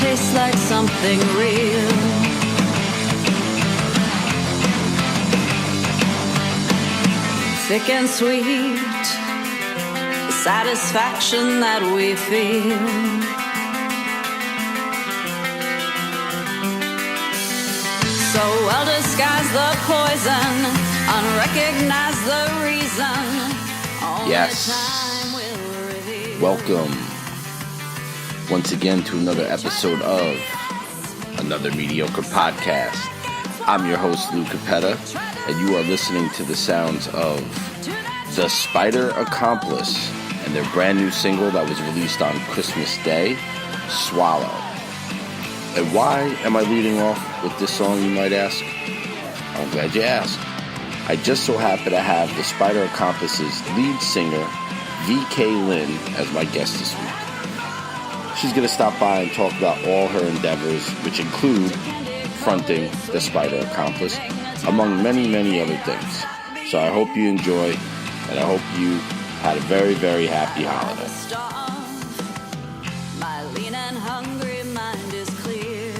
tastes like something real. Thick and sweet, the satisfaction that we feel. So well disguise the poison, unrecognize the reason. Yes. Welcome once again to another episode of Another Mediocre Podcast. I'm your host, Lou Capetta, and you are listening to the sounds of the Spider Accomplice and their brand new single that was released on Christmas Day, Swallow. And why am I leading off with this song, you might ask? I'm glad you asked. I just so happen to have the Spider Accomplice's lead singer, VK Lynne, as my guest this week. She's going to stop by and talk about all her endeavors, which include fronting the Spider Accomplice, among many, many other things. So I hope you enjoy, and I hope you had a very, very happy holiday. My lean and hungry mind is clear.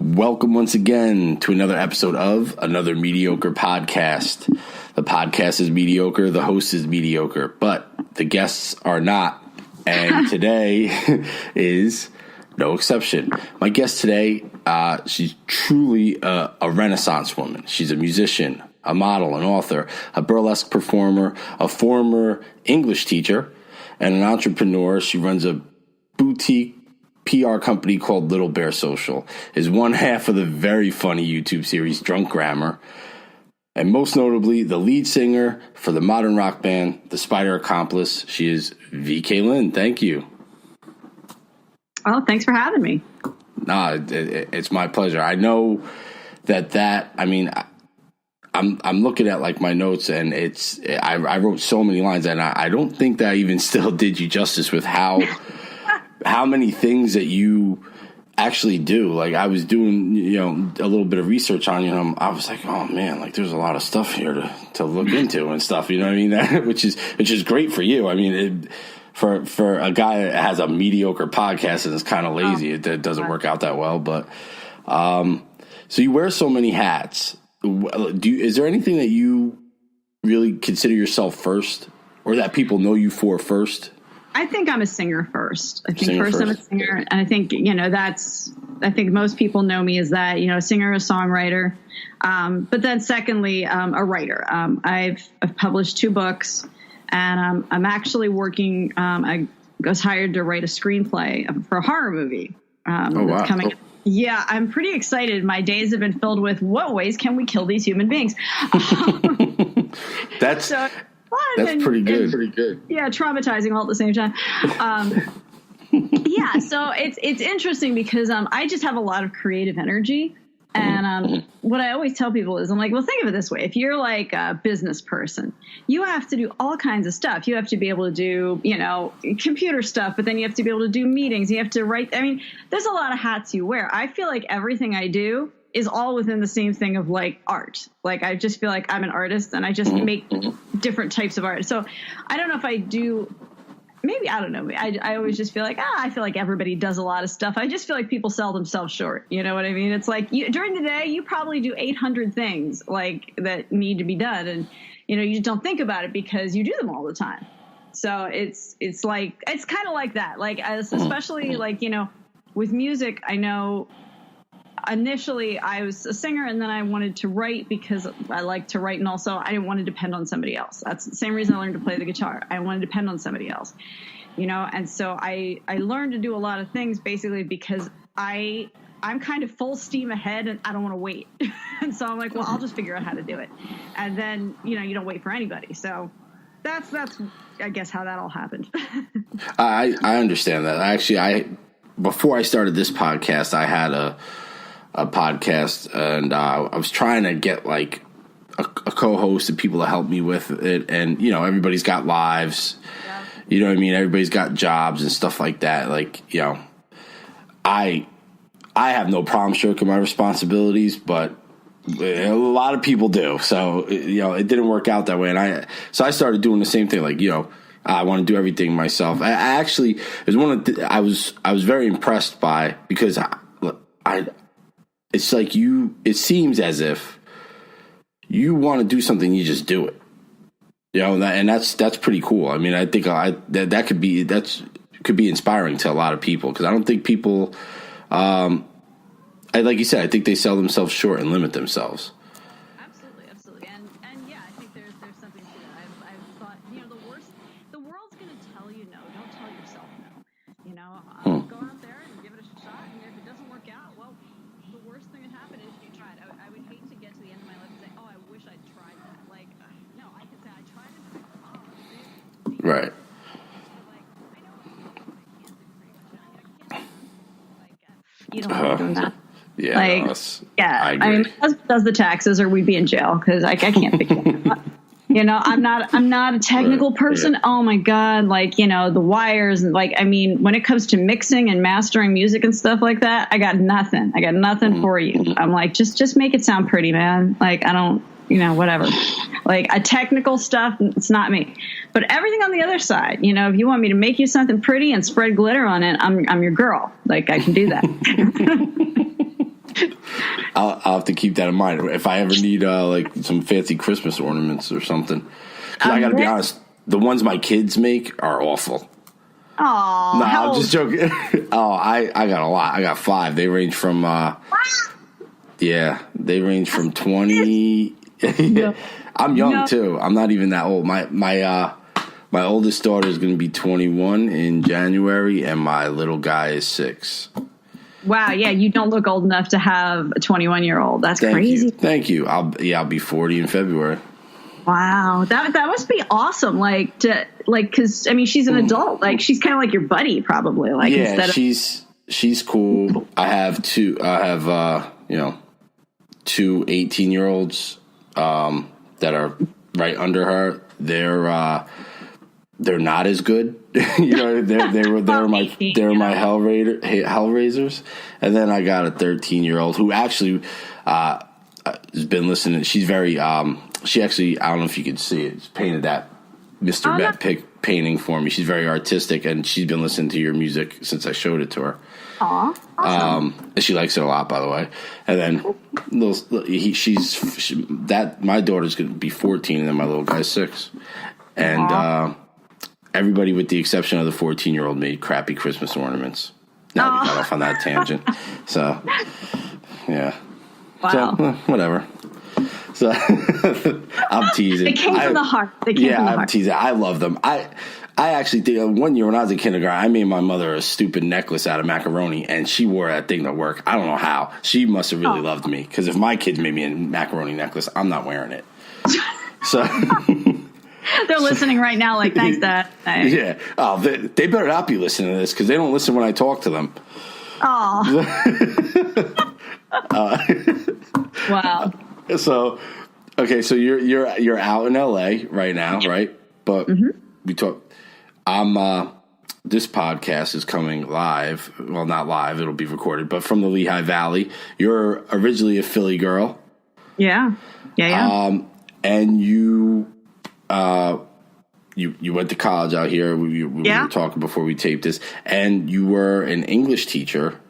Welcome once again to another episode of Another Mediocre Podcast. The podcast is mediocre, the host is mediocre, but the guests are not. And today is no exception. My guest today, she's truly a Renaissance woman. She's a musician, a model, an author, a burlesque performer, a former English teacher, and an entrepreneur. She runs a boutique PR company called Little Bear Social, is one half of the very funny YouTube series Drunk Grammar, and most notably the lead singer for the modern rock band The Spider Accomplice. She is VK Lynne. Thank you. Oh, thanks for having me. Nah, it's my pleasure. I know I'm looking at like my notes, and I wrote so many lines, and I don't think that I even still did you justice with how many things that you actually do. Like, I was doing, a little bit of research on you, and I was like, oh man, like there's a lot of stuff here to look into and stuff. You know what I mean? which is great for you. I mean, for a guy that has a mediocre podcast and is kind of lazy, it doesn't work out that well. But so you wear so many hats. Is there anything that you really consider yourself first, or that people know you for first? I think I'm a singer first. I'm a singer. And I think, I think most people know me as that, a singer, a songwriter. But then secondly, a writer. I've published 2 books, and I'm actually working, I was hired to write a screenplay for a horror movie. That's coming up. Yeah, I'm pretty excited. My days have been filled with what ways can we kill these human beings? That's pretty good. Yeah, traumatizing all at the same time. Yeah, so it's interesting because I just have a lot of creative energy. And what I always tell people is, I'm like, well, think of it this way. If you're like a business person, you have to do all kinds of stuff. You have to be able to do, computer stuff, but then you have to be able to do meetings. You have to write. I mean, there's a lot of hats you wear. I feel like everything I do is all within the same thing of like art. Like, I just feel like I'm an artist, and I just make different types of art. So I don't know if I do. Maybe, I don't know. I always just feel like, I feel like everybody does a lot of stuff. I just feel like people sell themselves short. You know what I mean? It's like during the day, you probably do 800 things like that need to be done. And, you just don't think about it because you do them all the time. So it's like, it's kind of like that. Like, especially like, with music, I know initially I was a singer, and then I wanted to write because I like to write, and also I didn't want to depend on somebody else. That's the same reason I learned to play the guitar. I want to depend on somebody else, and so I learned to do a lot of things basically because I'm kind of full steam ahead, and I don't want to wait. And so I'm like, well, I'll just figure out how to do it. And then, you don't wait for anybody. So that's I guess how that all happened. I understand that. Actually, before I started this podcast, I had a podcast, and I was trying to get like a co-host and people to help me with it. And, everybody's got lives, you know what I mean? Everybody's got jobs and stuff like that. Like, I have no problem shirking my responsibilities, but a lot of people do. So, it didn't work out that way. And so I started doing the same thing. Like, I want to do everything myself. I actually is one of I was very impressed by, because I it's like it seems as if you want to do something, you just do it. And that's pretty cool. I mean, I think that could be inspiring to a lot of people, because I don't think people, like you said, I think they sell themselves short and limit themselves. Absolutely, and yeah, I think there's something to it. I've thought, the world's going to tell you no. Don't tell yourself no. Go out there and give it a shot, and if it doesn't work out, well, the worst thing that happened is you tried. I would hate to get to the end of my life and say, oh, I wish I'd tried that. Like, no, I could say I tried it. Right. You don't want to do that. Yeah. I mean, my husband does the taxes, or we'd be in jail, because I can't figure it out. I'm not a technical person. Yeah. Oh my God. The wires and when it comes to mixing and mastering music and stuff like that, I got nothing for you. I'm like, just make it sound pretty, man. I don't, whatever. A technical stuff, it's not me. But everything on the other side, if you want me to make you something pretty and spread glitter on it, I'm your girl. I can do that. I'll have to keep that in mind if I ever need some fancy Christmas ornaments or something. 'Cause I got to be honest, the ones my kids make are awful. Oh, no, I'm just joking. I got a lot. I got 5. They range from they range from 20. I'm young too. I'm not even that old. My oldest daughter is going to be 21 in January, and my little guy is 6. Wow, yeah, you don't look old enough to have a 21-year-old. That's crazy. Thank you. I'll be 40 in February. Wow, that must be awesome. Because she's an adult. She's kind of like your buddy, probably. She's cool. I have two 18-year-olds that are right under her. They're not as good. They were my hellraisers. And then I got a 13-year-old who actually has been listening. She's very she actually, I don't know if you can see it, she's painted that Mr. Bet painting for me. She's very artistic, and she's been listening to your music since I showed it to her. Aw, awesome. And she likes it a lot, by the way. And then my daughter's going to be 14, and then my little guy's 6. And everybody, with the exception of the 14-year-old, made crappy Christmas ornaments. Now we got off on that tangent. So, yeah. Wow. So, whatever. So, I'm teasing. They came from the heart. I'm teasing. I love them. I actually did. One year when I was in kindergarten, I made my mother a stupid necklace out of macaroni, and she wore that thing to work. I don't know how. She must have really loved me, because if my kids made me a macaroni necklace, I'm not wearing it. So... They're listening right now thanks, Dad. Yeah. Oh, they better not be listening to this, because they don't listen when I talk to them. Oh. Wow. So, okay, so you're out in LA right now, right? But we talk. This podcast is coming live. Well, not live; it'll be recorded, but from the Lehigh Valley. You're originally a Philly girl. Yeah. And you went to college out here. We were talking before we taped this, and you were an English teacher,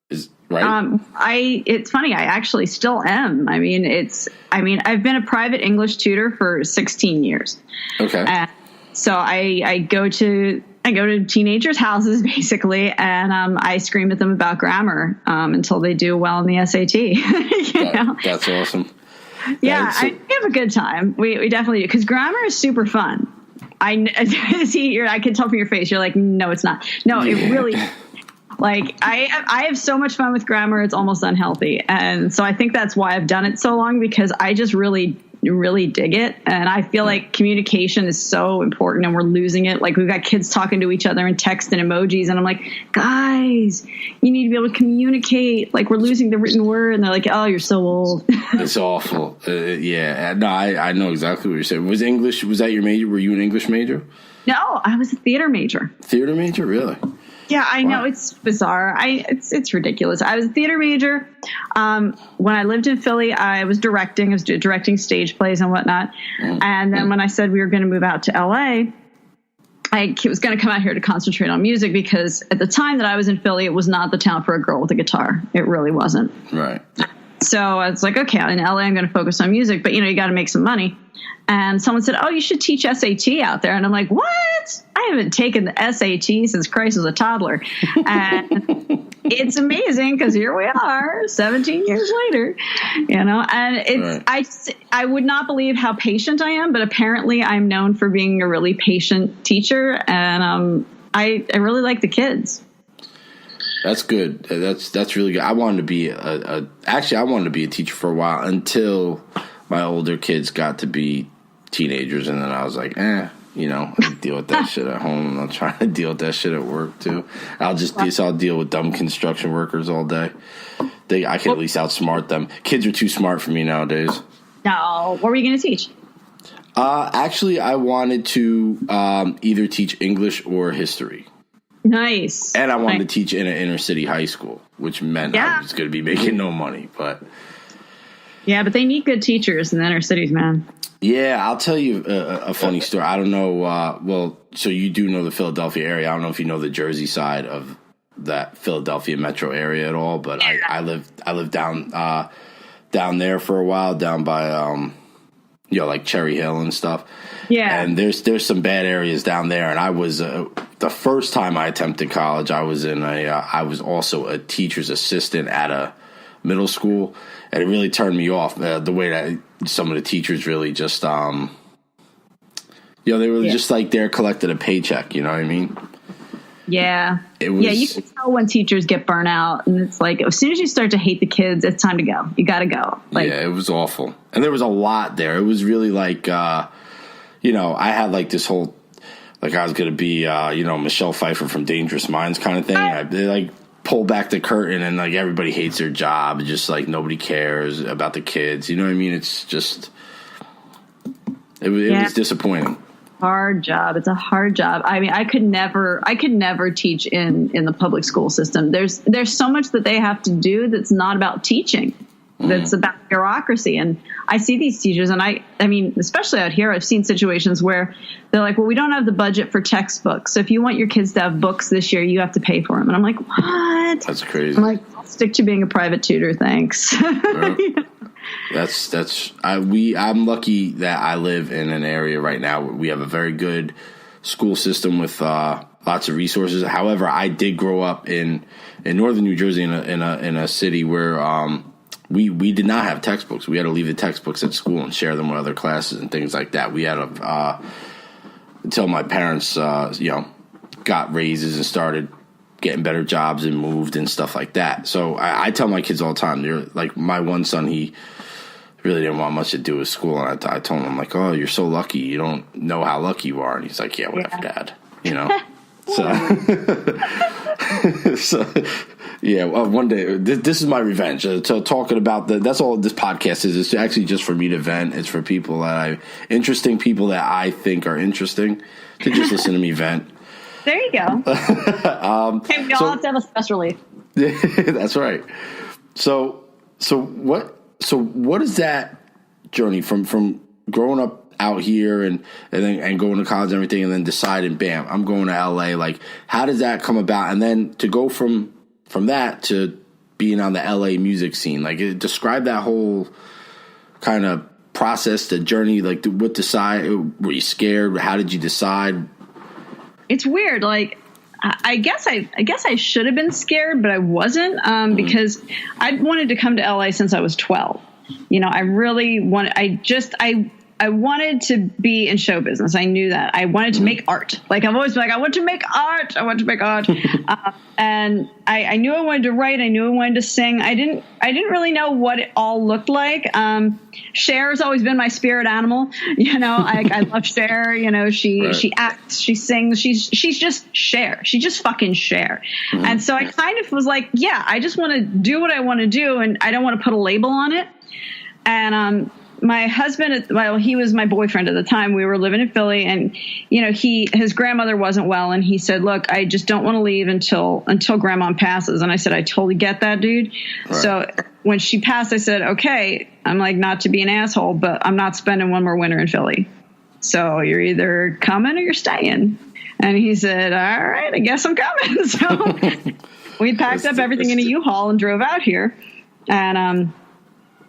is right? It's funny. I actually still am. I've been a private English tutor for 16 years. Okay. So I go to teenagers' houses basically, and I scream at them about grammar until they do well in the SAT. That's awesome. Yeah, I have a good time. We definitely do, because grammar is super fun. I can tell from your face. You're like, no, it's not. No, it really. I have so much fun with grammar. It's almost unhealthy, and so I think that's why I've done it so long, because I just really dig it, and I feel like communication is so important, and we're losing it. We've got kids talking to each other in text and emojis, and I'm like, guys, you need to be able to communicate. We're losing the written word, and they're like, oh, you're so old. It's awful. Yeah, no, I know exactly what you're saying. Was that your major? Were you an English major? No, I was a theater major. Theater major, really? Yeah, I know. It's bizarre. It's ridiculous. I was a theater major. When I lived in Philly, I was directing. I was directing stage plays and whatnot. And then when I said we were going to move out to LA, I was going to come out here to concentrate on music because at the time that I was in Philly, it was not the town for a girl with a guitar. It really wasn't. Right. So I was like, okay, in LA, I'm going to focus on music, but you got to make some money. And someone said, oh, you should teach SAT out there. And I'm like, what? I haven't taken the SAT since Christ was a toddler. And it's amazing because here we are 17 years later, and it's, right. I would not believe how patient I am, but apparently I'm known for being a really patient teacher. And I really like the kids. That's good. That's really good. I wanted to be I wanted to be a teacher for a while until my older kids got to be teenagers, and then I was like, I deal with that shit at home. I'm not trying to deal with that shit at work too. I'll deal with dumb construction workers all day. I can at least outsmart them. Kids are too smart for me nowadays. No, what were you going to teach? Actually, I wanted to either teach English or history. Nice. And I wanted to teach in an inner city high school, which meant I was going to be making no money. But yeah, but they need good teachers in the inner cities, man. Yeah, I'll tell you a funny story. I don't know. So you do know the Philadelphia area. I don't know if you know the Jersey side of that Philadelphia metro area at all. But I lived down there for a while, down by like Cherry Hill and stuff. Yeah. And there's some bad areas down there. And I was the first time I attempted college, I was I was also a teacher's assistant at a middle school, and it really turned me off the way that some of the teachers really just they were just like they're collecting a paycheck. You know what I mean? Yeah. You can tell when teachers get burnt out, and it's like as soon as you start to hate the kids, it's time to go. You got to go. It was awful, and there was a lot there. It was really like I had like this whole like I was going to be Michelle Pfeiffer from Dangerous Minds kind of thing. They like pull back the curtain, and like everybody hates their job, just like nobody cares about the kids. You know what I mean? It's just it was disappointing. Hard job. It's a hard job. I mean, I could never teach in the public school system. There's so much that they have to do that's not about teaching. That's about bureaucracy. And I see these teachers, and I mean, especially out here, I've seen situations where they're like, well, we don't have the budget for textbooks. So if you want your kids to have books this year, you have to pay for them. And I'm like, what? That's crazy. I'm like, I'll stick to being a private tutor. Thanks. I'm lucky that I live in an area right now where we have a very good school system with lots of resources. However, I did grow up in northern New Jersey in a city where we did not have textbooks. We had to leave the textbooks at school and share them with other classes and things like that. We had to until my parents got raises and started getting better jobs and moved and stuff like that. So I tell my kids all the time, they're like, my one son, he really didn't want much to do with school. And I told him, I'm like, oh, you're so lucky. You don't know how lucky you are. And he's like, yeah, whatever, Dad. Well, one day, this is my revenge. So talking about that's all this podcast is. It's actually just for me to vent. It's for people interesting people that I think are interesting to just listen to me vent. There you go. Hey, we all have to have a stress relief. That's right. So what is that journey from growing up out here and going to college and everything, and then deciding, bam, I'm going to LA? Like, how does that come about? And then to go from that to being on the LA music scene, like, describe that whole kind of process, the journey. Like, were you scared? How did you decide? It's weird. Like, I guess I should have been scared, but I wasn't, because I wanted to come to LA since I was 12. I really wanted, I wanted to be in show business. I knew that. I wanted to make art. Like, I've always been like, I want to make art. And I knew I wanted to write. I knew I wanted to sing. I didn't really know what it all looked like. Cher has always been my spirit animal. I love Cher. She acts, she sings. She's just Cher. She just fucking Cher. And so I kind of was like, yeah, I just want to do what I want to do, and I don't want to put a label on it. And my husband, he was my boyfriend at the time. We were living in Philly, and his grandmother wasn't well, and he said, "Look, I just don't want to leave until grandma passes." And I said, "I totally get that, dude." Right. So when she passed, I said, "Okay." I'm like, not to be an asshole, but I'm not spending one more winter in Philly. So you're either coming or you're staying. And he said, all right, I guess I'm coming. So we packed up everything in a U-Haul and drove out here. And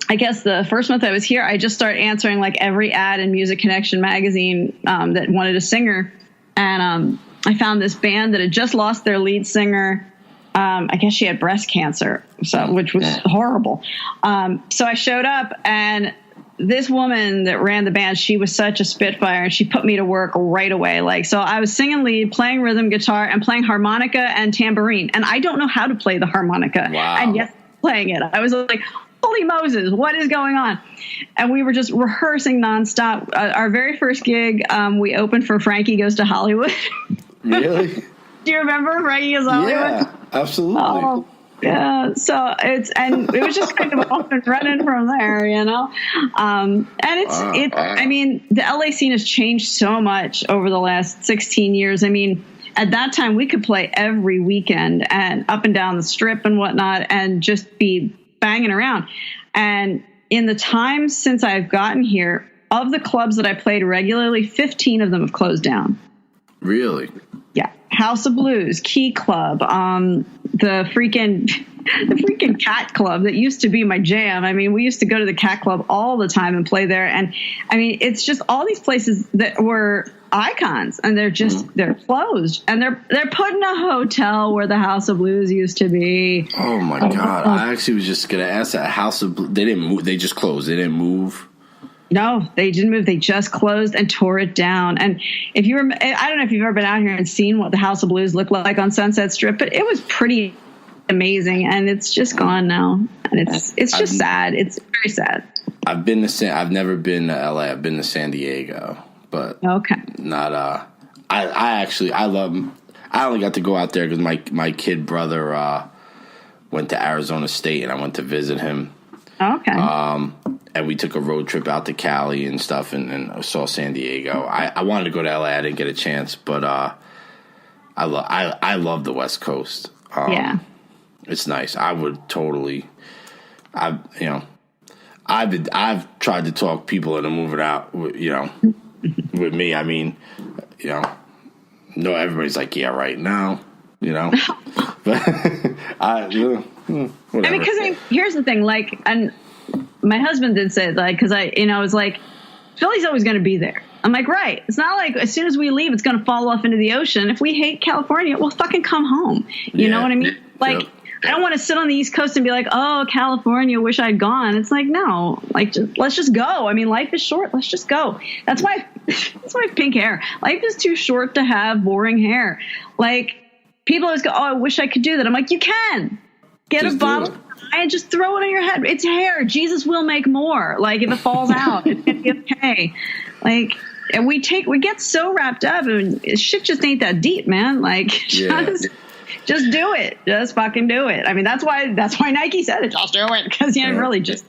I guess the first month I was here, I just started answering like every ad in Music Connection magazine that wanted a singer. And I found this band that had just lost their lead singer. I guess she had breast cancer, which was horrible. So I showed up, and this woman that ran the band, she was such a spitfire, and she put me to work right away. Like, so I was singing lead, playing rhythm guitar, and playing harmonica and tambourine. And I don't know how to play the harmonica. Wow. And yet playing it. I was like, holy Moses, what is going on? And we were just rehearsing nonstop. Our very first gig, we opened for Frankie Goes to Hollywood. Really? Do you remember Frankie Goes to Hollywood? Yeah, absolutely. Oh, yeah. So it was just kind of off and running from there, you know? And I mean, the LA scene has changed so much over the last 16 years. I mean, at that time we could play every weekend and up and down the Strip and whatnot and just be banging around. And in the time since I've gotten here, of the clubs that I played regularly, 15 of them have closed down. Really? Yeah. House of Blues, Key Club, the freaking Cat Club that used to be my jam. I mean, we used to go to the Cat Club all the time and play there. And I mean, it's just all these places that were icons, and they're closed, and they're putting a hotel where the House of Blues used to be. Oh my God. I actually was just going to ask that. House of Blues, they didn't move. They just closed. They didn't move. No, they didn't move. They just closed and tore it down. And I don't know if you've ever been out here and seen what the House of Blues looked like on Sunset Strip, but it was pretty amazing, and it's just gone now. And it's just sad. It's very sad. I've never been to LA. I've been to San Diego, but not. I only got to go out there because my kid brother went to Arizona State, and I went to visit him. Okay. And we took a road trip out to Cali and stuff, and saw San Diego. I wanted to go to LA. I didn't get a chance, but I love the West Coast. Yeah, it's nice. I would totally. I've tried to talk people into moving out. With me. I mean, no, everybody's like, yeah, right now. But whatever. I mean, because here's the thing, like, and my husband did say, like, because I was like, Philly's always going to be there. I'm like, right. It's not like as soon as we leave, it's going to fall off into the ocean. If we hate California, we'll fucking come home. You know what I mean? Like, yep. I don't want to sit on the East Coast and be like, oh, California, wish I'd gone. It's like, no, like, let's just go. I mean, life is short. Let's just go. That's why I have pink hair. Life is too short to have boring hair. Like, people always go, oh, I wish I could do that. I'm like, you can. Get a bottle and just throw it on your head. It's hair. Jesus will make more. Like, if it falls out, it's going to be okay. Like, and we get so wrapped up, and shit just ain't that deep, man. Like, just do it. Just fucking do it. I mean, that's why Nike said it. Just do it. Because really just,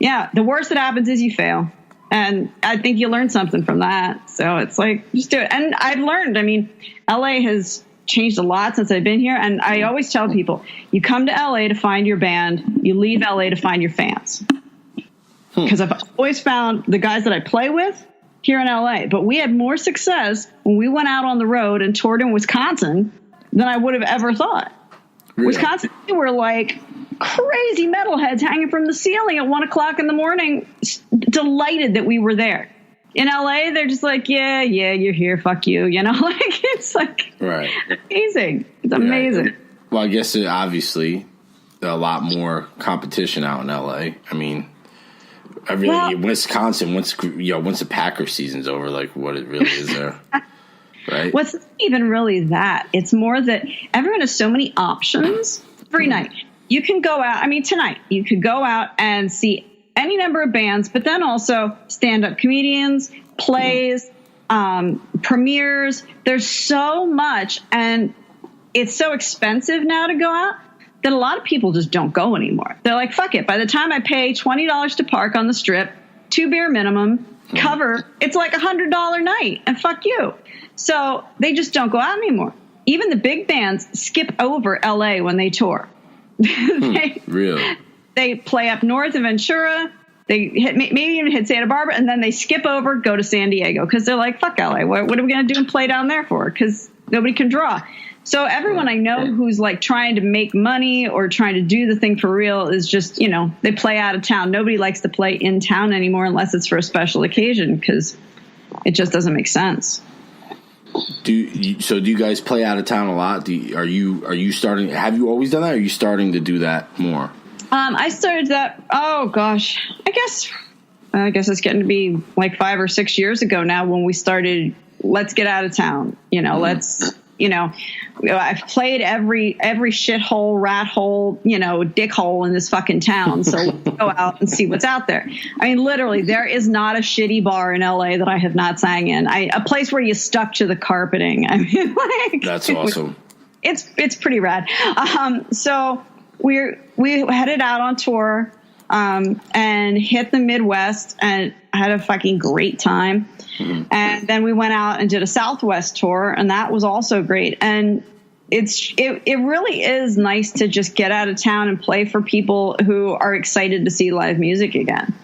the worst that happens is you fail. And I think you learn something from that. So it's like, just do it. And I've learned, I mean, LA has changed a lot since I've been here. And I always tell people, you come to LA to find your band, you leave LA to find your fans. Because I've always found the guys that I play with here in LA, but we had more success when we went out on the road and toured in Wisconsin than I would have ever thought. Really? Wisconsin, we were like crazy metalheads hanging from the ceiling at 1:00 in the morning, delighted that we were there. In LA, they're just like, yeah, you're here, fuck you, like, it's like amazing. It's amazing. Yeah. Well, I guess obviously a lot more competition out in LA. I mean, Wisconsin, once the Packer season's over, like, what it really is there, right? What's even really that? It's more that everyone has so many options. Every night you can go out. I mean, tonight you could go out and see any number of bands, but then also stand-up comedians, plays, premieres. There's so much, and it's so expensive now to go out that a lot of people just don't go anymore. They're like, fuck it. By the time I pay $20 to park on the Strip, 2 beer minimum, cover, it's like $100 night, and fuck you. So they just don't go out anymore. Even the big bands skip over LA when they tour. Really? They play up north in Ventura, maybe even hit Santa Barbara, and then they skip over, go to San Diego because they're like, fuck LA. What are we going to do and play down there for? Because nobody can draw. So everyone I know who's like trying to make money or trying to do the thing for real is just, they play out of town. Nobody likes to play in town anymore unless it's for a special occasion because it just doesn't make sense. Do you guys play out of town a lot? Are you starting? Have you always done that? Or are you starting to do that more? I started that. Oh gosh, I guess it's getting to be like 5 or 6 years ago now when we started. Let's get out of town. Let's. I've played every shithole, rat hole, dick hole in this fucking town. So let's go out and see what's out there. I mean, literally, there is not a shitty bar in LA that I have not sang in. A place where you stuck to the carpeting. I mean, like that's awesome. It's pretty rad. So we headed out on tour and hit the Midwest and had a fucking great time. Mm-hmm. And then we went out and did a Southwest tour, and that was also great. And it really is nice to just get out of town and play for people who are excited to see live music again.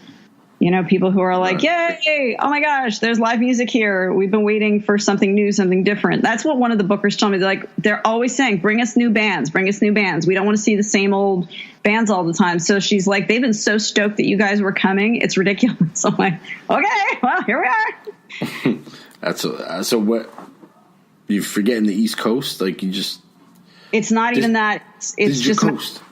People who are like, yay, oh my gosh, there's live music here. We've been waiting for something new, something different. That's what one of the bookers told me. They're always saying, bring us new bands. We don't want to see the same old bands all the time. So she's like, they've been so stoked that you guys were coming. It's ridiculous. I'm like, okay, well, here we are. So what, you forgetting the East Coast? Like you just. It's not even that. It's just. Coast.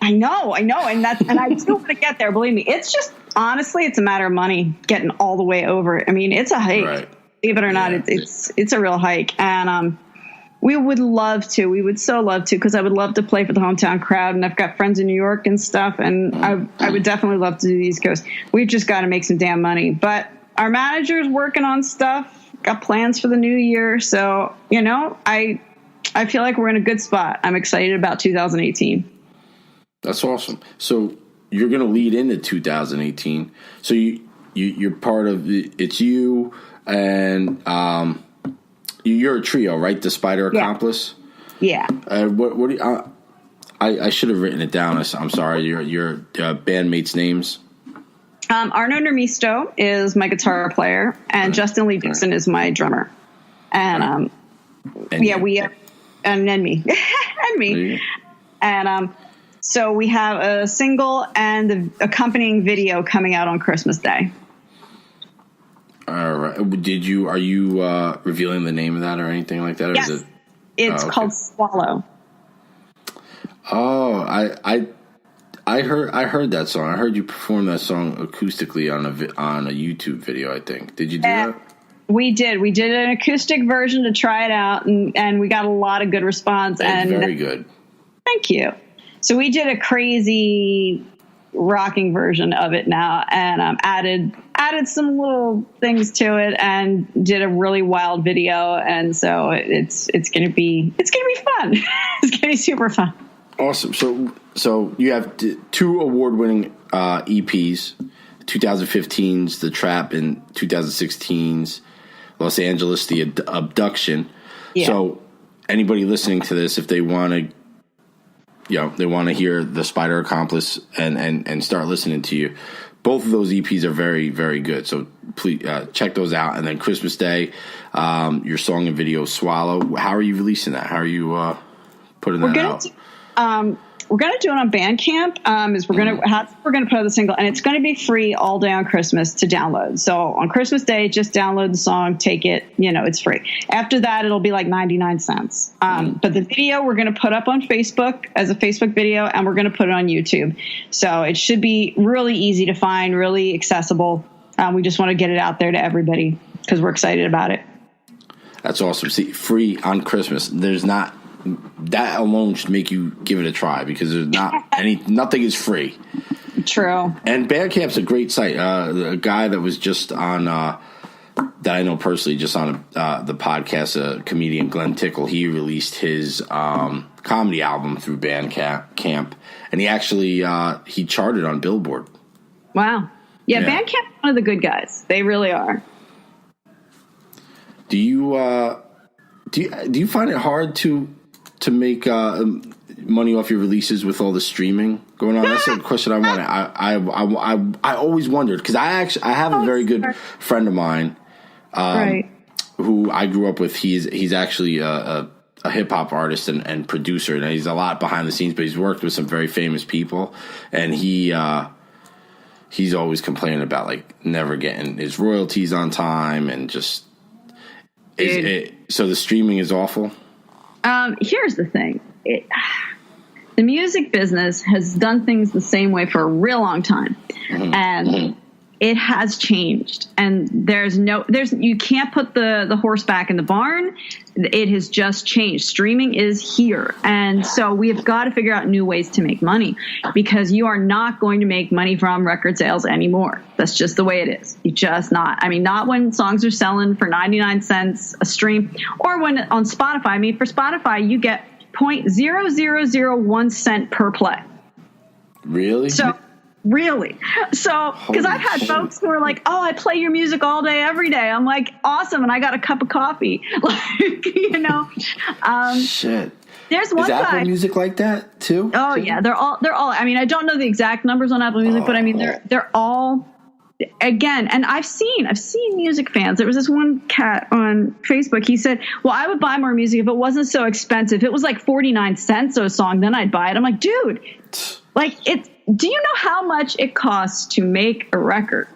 I know. And I still want to get there. Believe me. It's just, honestly, it's a matter of money getting all the way over. I mean, it's a hike. Right. Believe it or not, it's a real hike. And we would love to. We would so love to because I would love to play for the hometown crowd. And I've got friends in New York and stuff. And I would definitely love to do the East Coast. We've just got to make some damn money. But our manager's working on stuff. Got plans for the new year. So, I feel like we're in a good spot. I'm excited about 2018. That's awesome. So you're going to lead into 2018. So you're part of it's you and you're a trio, right? The Spider Accomplice. Yeah. What do you, I should have written it down. I'm sorry. Your bandmates' names. Arno Nermisto is my guitar player, and Justin Lee Dixon is my drummer. And and then me and me. And so we have a single and the accompanying video coming out on Christmas Day. All right. Are you revealing the name of that or anything like that? Or yes. Is it? It's called Swallow. Oh, I heard that song. I heard you perform that song acoustically on a YouTube video, I think. Did you do that? We did. We did an acoustic version to try it out, and we got a lot of good response. And very good. Thank you. So we did a crazy rocking version of it now, and added some little things to it, and did a really wild video. And so it's gonna be fun. It's gonna be super fun. Awesome. So you have 2 award-winning EPs, 2015's The Trap and 2016's Los Angeles, The Abduction. Yeah. So anybody listening to this, if they want to, they want to hear the Spider Accomplice and start listening to you, both of those EPs are very, very good. So please check those out. And then Christmas Day, your song and video Swallow. How are you releasing that? How are you putting that out? We're going to do it on Bandcamp. We're going to put out the single, and it's going to be free all day on Christmas to download. So on Christmas Day, just download the song, take it. It's free. After that, it'll be like 99 cents. But the video we're going to put up on Facebook as a Facebook video, and we're going to put it on YouTube. So it should be really easy to find, really accessible. We just want to get it out there to everybody because we're excited about it. That's awesome. See, free on Christmas. There's not. That alone should make you give it a try because there's nothing is free. True. And Bandcamp's a great site. A guy that was just on that I know personally, just on the podcast, comedian Glenn Tickle, he released his comedy album through Bandcamp, and he actually he charted on Billboard. Wow. Yeah, Bandcamp's one of the good guys. They really are. Do you find it hard to to make money off your releases with all the streaming going on? That's a question I wanted. I always wondered, because I have a very good friend of mine, right, who I grew up with. He's actually a hip hop artist and producer, and he's a lot behind the scenes, but he's worked with some very famous people, and he's always complaining about like never getting his royalties on time, and just so the streaming is awful. Here's the thing. The music business has done things the same way for a real long time. And it has changed. And you can't put the horse back in the barn. It has just changed. Streaming is here. And so we've got to figure out new ways to make money, because you are not going to make money from record sales anymore. That's just the way it is. You just not. I mean, not when songs are selling for 99 cents a stream, or when on Spotify. I mean, for Spotify, you get 0.0001 cent per play. Really? Really? So, because I've had folks who are like, "Oh, I play your music all day, every day." I'm like, "Awesome!" And I got a cup of coffee. Like, you know. Shit. There's one Is Apple Music like that too? Oh yeah, they're all. I mean, I don't know the exact numbers on Apple Music, but I mean, they're all. Again, and I've seen music fans. There was this one cat on Facebook. He said, "Well, I would buy more music if it wasn't so expensive. If it was like 49 cents a song, then I'd buy it." I'm like, dude, like it's. Do you know how much it costs to make a record?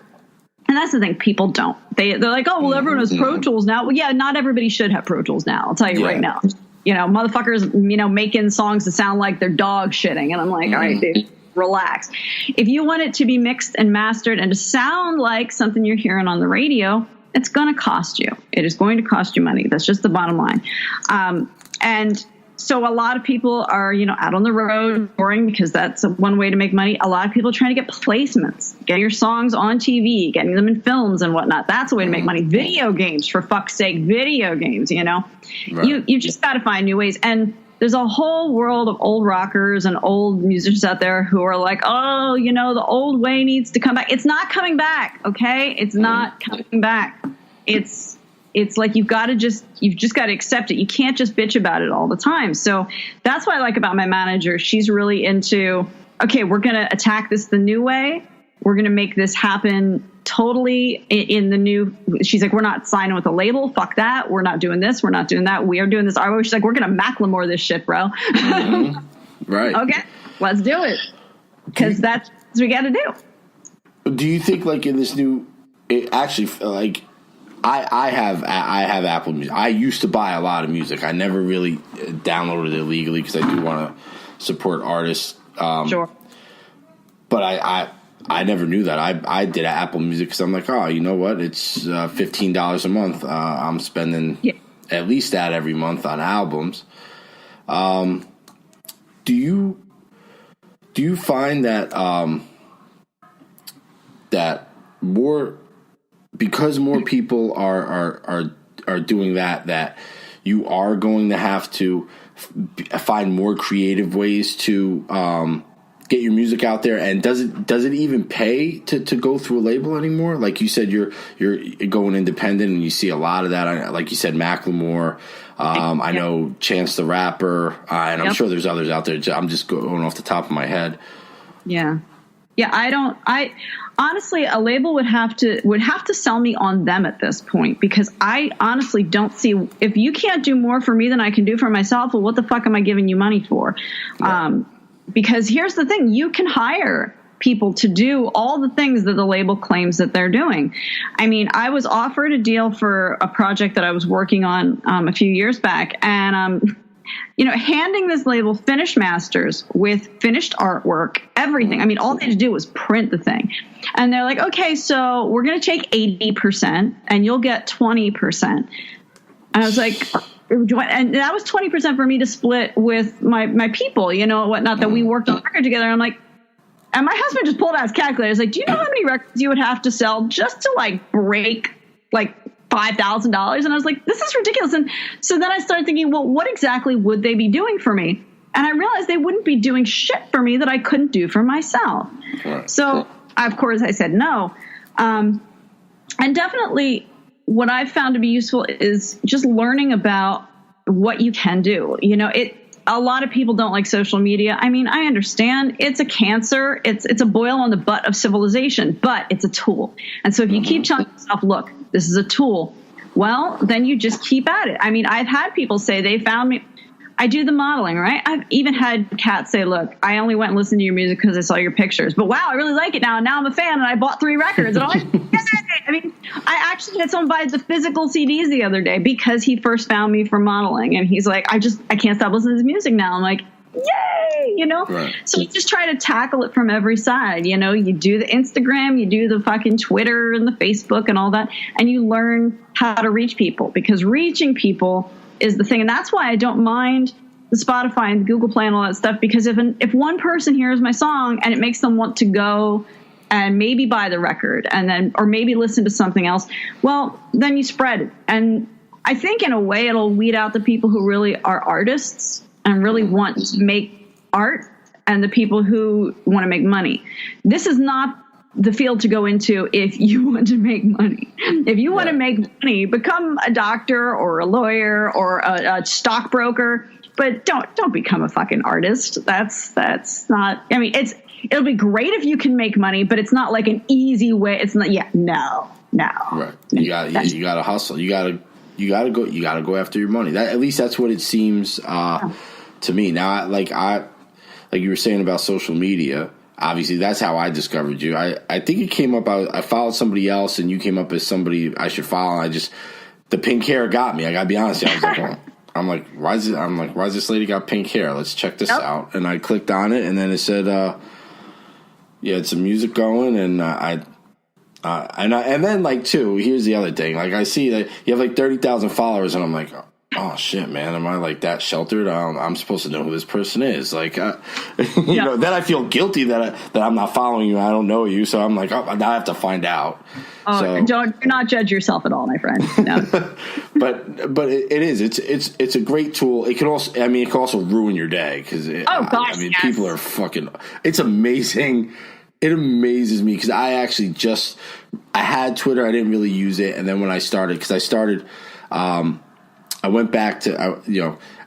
And that's the thing. People don't. They're like, "Oh, well, everyone has Pro Tools now." Well, yeah, not everybody should have Pro Tools now. I'll tell you right now. You know, motherfuckers, making songs that sound like they're dog shitting. And I'm like, all right, dude, relax. If you want it to be mixed and mastered and to sound like something you're hearing on the radio, it's going to cost you. It is going to cost you money. That's just the bottom line. And so a lot of people are, out on the road touring, because that's one way to make money. A lot of people are trying to get placements, get your songs on TV, getting them in films and whatnot. That's a way to make money. Video games, for fuck's sake, video games, Right. You just got to find new ways. And there's a whole world of old rockers and old musicians out there who are like, "Oh, the old way needs to come back." It's not coming back. Okay. It's not coming back. It's like you've just got to accept it. You can't just bitch about it all the time. So that's what I like about my manager. She's really into, okay, we're going to attack this the new way. We're going to make this happen totally in the new. She's like, we're not signing with a label. Fuck that. We're not doing this. We're not doing that. We are doing this our way. She's like, we're going to Macklemore this shit, bro. Right. Okay, let's do it. Because that's what we got to do. Do you think, like, in this new, I have Apple Music. I used to buy a lot of music. I never really downloaded it legally, because I do want to support artists. Sure. But I never knew that. I did Apple Music because I'm like, oh, you know what? It's $15 a month. I'm spending at least that every month on albums. Do you find that that because more people are doing that you are going to have to find more creative ways to get your music out there? And does it even pay to go through a label anymore? Like you said, you're going independent, and you see a lot of that. Like you said, Macklemore. I know Chance the Rapper, and I'm sure there's others out there. I'm just going off the top of my head. Yeah. I honestly, a label would have to sell me on them at this point, because I honestly don't see, if you can't do more for me than I can do for myself, well, what the fuck am I giving you money for? Yeah. Because here's the thing, you can hire people to do all the things that the label claims that they're doing. I mean, I was offered a deal for a project that I was working on a few years back, and handing this label finished masters with finished artwork, everything. I mean, all they had to do was print the thing. And they're like, okay, so we're going to take 80% and you'll get 20%. And I was like, and that was 20% for me to split with my people, whatnot, that we worked on the record together. And I'm like, and my husband just pulled out his calculator. He's like, do you know how many records you would have to sell just to break $5,000? And I was like, this is ridiculous. And so then I started thinking, well, what exactly would they be doing for me? And I realized they wouldn't be doing shit for me that I couldn't do for myself. Right. So of course I said no. And definitely what I've found to be useful is just learning about what you can do. a lot of people don't like social media. I mean, I understand it's a cancer. It's a boil on the butt of civilization, but it's a tool. And so if you keep telling yourself, look, this is a tool, well, then you just keep at it. I mean, I've had people say they found me. I do the modeling, right? I've even had cats say, look, I only went and listened to your music because I saw your pictures. But wow, I really like it now. And now I'm a fan and I bought 3 records. And I'm like, yay! I mean, I actually had someone buy the physical CDs the other day because he first found me for modeling. And he's like, I can't stop listening to his music now. I'm like, yay, you know? Right. So you just try to tackle it from every side. You know, you do the Instagram, you do the fucking Twitter and the Facebook and all that. And you learn how to reach people, because reaching people is the thing. And that's why I don't mind the Spotify and the Google Play and all that stuff, because if one person hears my song and it makes them want to go and maybe buy the record and then, or maybe listen to something else, well, then you spread it. And I think in a way it'll weed out the people who really are artists and really want to make art and the people who want to make money. This is not the field to go into if you want to make money. If you want to make money, become a doctor or a lawyer or a stockbroker, but don't become a fucking artist. That's not, I mean, it'll be great if you can make money, but it's not like an easy way. It's not, no. Right. You gotta hustle. You gotta go after your money. At least that's what it seems to me. Now, like you were saying about social media, obviously that's how I discovered you. I think it came up, I followed somebody else and you came up as somebody I should follow. The pink hair got me. I gotta be honest. I was like, oh. Why is this lady got pink hair? Let's check this out. And I clicked on it and then it said, it's some music going. And and then like too, here's the other thing. Like I see that you have like 30,000 followers and I'm like, oh shit, man, am I like that sheltered? I'm supposed to know who this person is. Like, you know, then I feel guilty that I'm not following you. I don't know you. So I'm like, oh, now I have to find out. Oh, so, do not judge yourself at all, my friend. No. but it is. It's a great tool. It can also ruin your day because people are fucking. It's amazing. It amazes me because I had Twitter. I didn't really use it, and then when I started, I went back to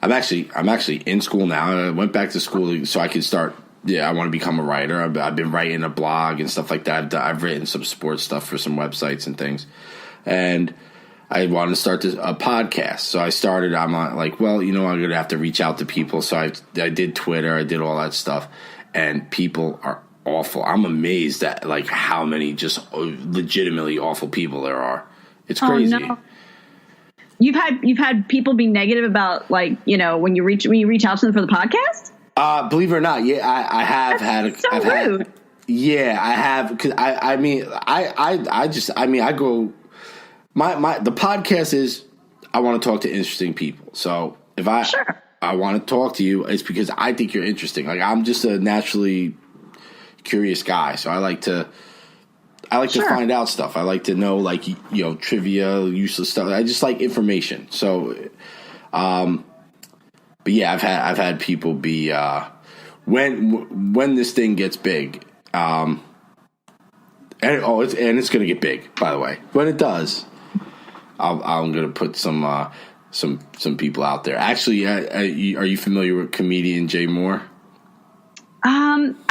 I'm actually in school now. I went back to school so I could start. Yeah, I want to become a writer. I've been writing a blog and stuff like that. I've written some sports stuff for some websites and things, and I wanted to start a podcast. So I started. I'm like, well, you know, I'm gonna have to reach out to people. So I did Twitter. I did all that stuff, and people are awful. I'm amazed at like how many just legitimately awful people there are. It's crazy. Oh, no. You've had people be negative about, like, you know, when you reach out to them for the podcast? Believe it or not, yeah, I have had. So rude. Yeah, I have, because I go. The podcast is I want to talk to interesting people. So if I want to talk to you, it's because I think you're interesting. Like I'm just a naturally curious guy, so I like to find out stuff. I like to know, like, you know, trivia, useless stuff. I just like information. So, but yeah, I've had people be when this thing gets big, and it's going to get big. By the way, when it does, I'm going to put some people out there. Actually, are you familiar with comedian Jay Moore?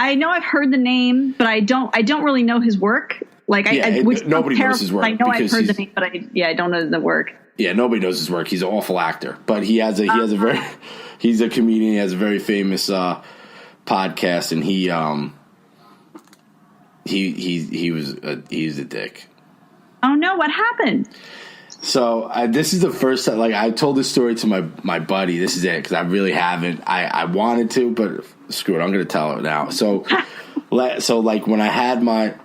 I know I've heard the name, but I don't really know his work. Like, nobody knows his work. I know I've heard the name, but I don't know the work. Yeah, nobody knows his work. He's an awful actor, but he's a comedian. He has a very famous podcast, and he's a dick. Oh no, what happened? So this is the first time. Like, I told this story to my buddy. This is it, because I really haven't. I wanted to, but screw it. I'm going to tell it now. So like when I had my.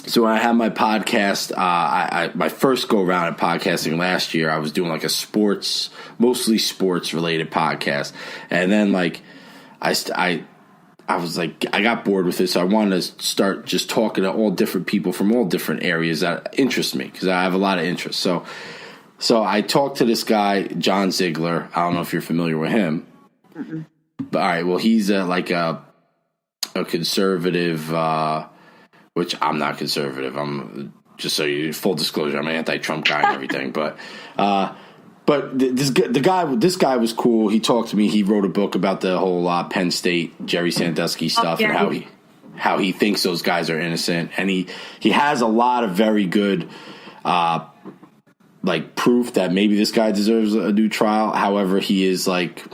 So when I had my podcast, my first go around at podcasting last year, I was doing like a mostly sports related podcast, and then like I was like, I got bored with it, so I wanted to start just talking to all different people from all different areas that interest me, because I have a lot of interest. So I talked to this guy, John Ziegler. I don't know if you're familiar with him, but all right, well, he's like a conservative. Which I'm not conservative. I'm just full disclosure. I'm an anti-Trump guy and everything. But But this guy was cool. He talked to me. He wrote a book about the whole Penn State Jerry Sandusky stuff and how he thinks those guys are innocent. And he has a lot of very good like proof that maybe this guy deserves a new trial. However, he is like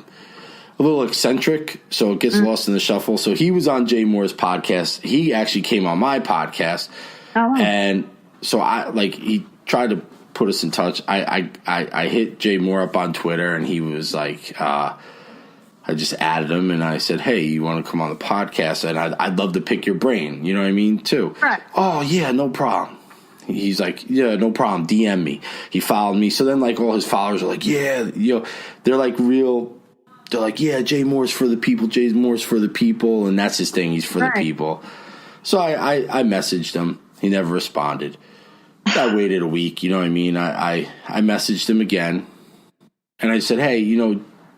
a little eccentric, so it gets lost in the shuffle. So he was on Jay Moore's podcast. He actually came on my podcast, and so he tried to put us in touch. I hit Jay Moore up on Twitter, and he was like, I just added him, and I said, hey, you want to come on the podcast? And I'd love to pick your brain. You know what I mean, too. Right. Oh yeah, no problem. He's like, yeah, no problem. DM me. He followed me. So then, like, all his followers are like, yeah, they're like real. They're like, yeah, Jay Moore's for the people. Jay Moore's for the people, and that's his thing. He's for the people. So I messaged him. He never responded. I waited a week. You know what I mean? I messaged him again, and I said, hey,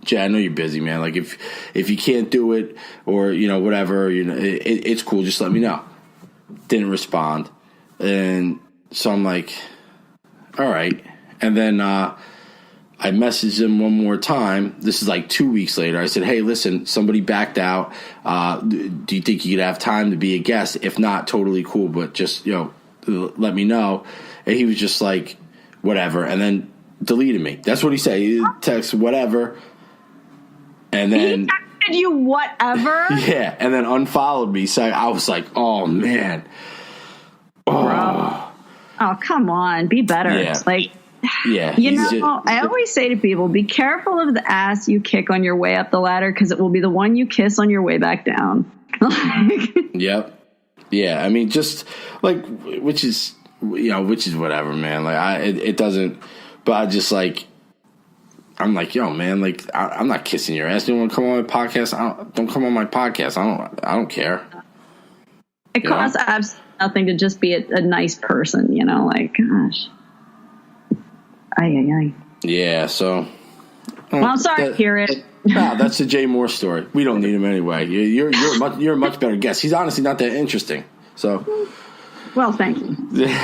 Jay, I know you're busy, man. Like, if you can't do it or whatever, it's cool. Just let me know. Didn't respond, and so I'm like, all right. And then I messaged him one more time. This is like 2 weeks later. I said, hey, listen, somebody backed out. Do you think you could have time to be a guest? If not, totally cool, but just, let me know. And he was just like, whatever. And then deleted me. That's what he said. He texted whatever. And then he texted you whatever? Yeah. And then unfollowed me. So I was like, oh, man. Oh, come on. Be better. Yeah. Like, I always say to people, be careful of the ass you kick on your way up the ladder, because it will be the one you kiss on your way back down. Yep. Yeah. I mean, just like, which is whatever, man. Like, it doesn't, but I just like, I'm like, yo, man, like, I'm not kissing your ass. You want to come on my podcast? Don't come on my podcast. I don't care. It costs absolutely nothing to just be a nice person, like, gosh. Ay. Yeah, so. Well, I'm sorry to hear it. Nah, that's the Jay Moore story. We don't need him anyway. You're a much better guest. He's honestly not that interesting. So. Well, thank you.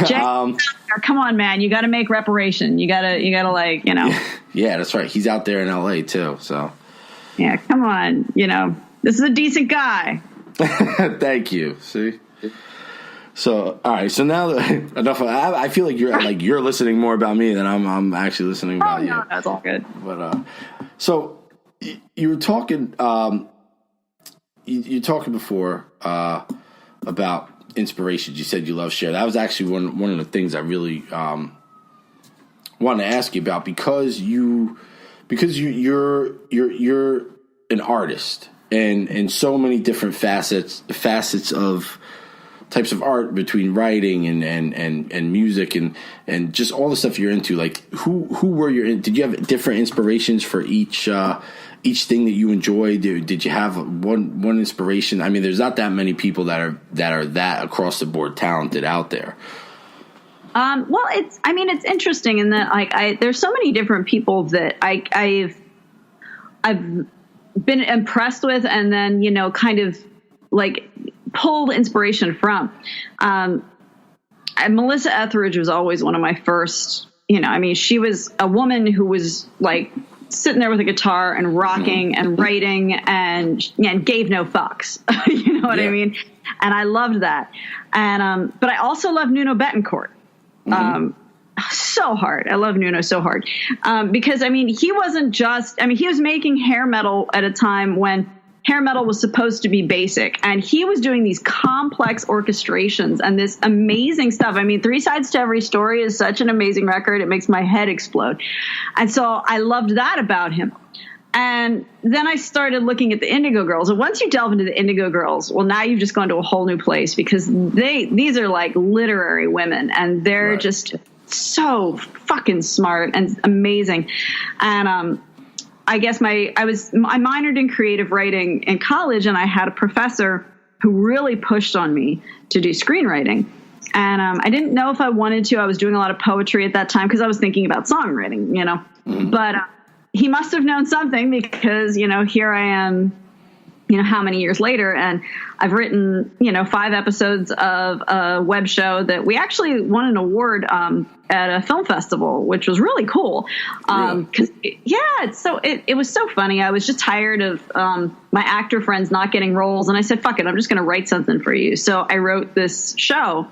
Jay, come on, man. You got to make reparation. You got to like, Yeah, that's right. He's out there in LA too. So. Yeah, come on. This is a decent guy. Thank you. See. So, all right. So now enough. I feel like you're listening more about me than I'm actually listening about you. No, that's all good. But so you were talking. You talking before about inspirations. You said you love Cher. That was actually one of the things I really wanted to ask you about, because you're an artist and so many different facets of types of art, between writing and music and just all the stuff you're into. Like, who were did you have different inspirations for each thing that you enjoy? Did you have one inspiration? I mean, there's not that many people that are that across the board talented out there. Well, it's interesting in that there's so many different people that I've been impressed with, and then kind of like pulled inspiration from. Melissa Etheridge was always one of my first. She was a woman who was like sitting there with a guitar and rocking and writing and gave no fucks. You know what I mean? And I loved that. And but I also love Nuno Bettencourt. So hard. I love Nuno so hard. Because he wasn't just, he was making hair metal at a time when hair metal was supposed to be basic, and he was doing these complex orchestrations and this amazing stuff. 3 Sides to Every Story is such an amazing record. It makes my head explode. And so I loved that about him. And then I started looking at the Indigo Girls. And once you delve into the Indigo Girls, well, now you've just gone to a whole new place, because these are like literary women, and they're just so fucking smart and amazing. And I guess I minored in creative writing in college, and I had a professor who really pushed on me to do screenwriting. And I didn't know if I wanted to. I was doing a lot of poetry at that time because I was thinking about songwriting, But he must have known something, because, here I am you know, how many years later. And I've written, you know, 5 episodes of a web show that we actually won an award at a film festival, which was really cool. Cause it was so funny. I was just tired of my actor friends not getting roles. And I said, fuck it, I'm just going to write something for you. So I wrote this show,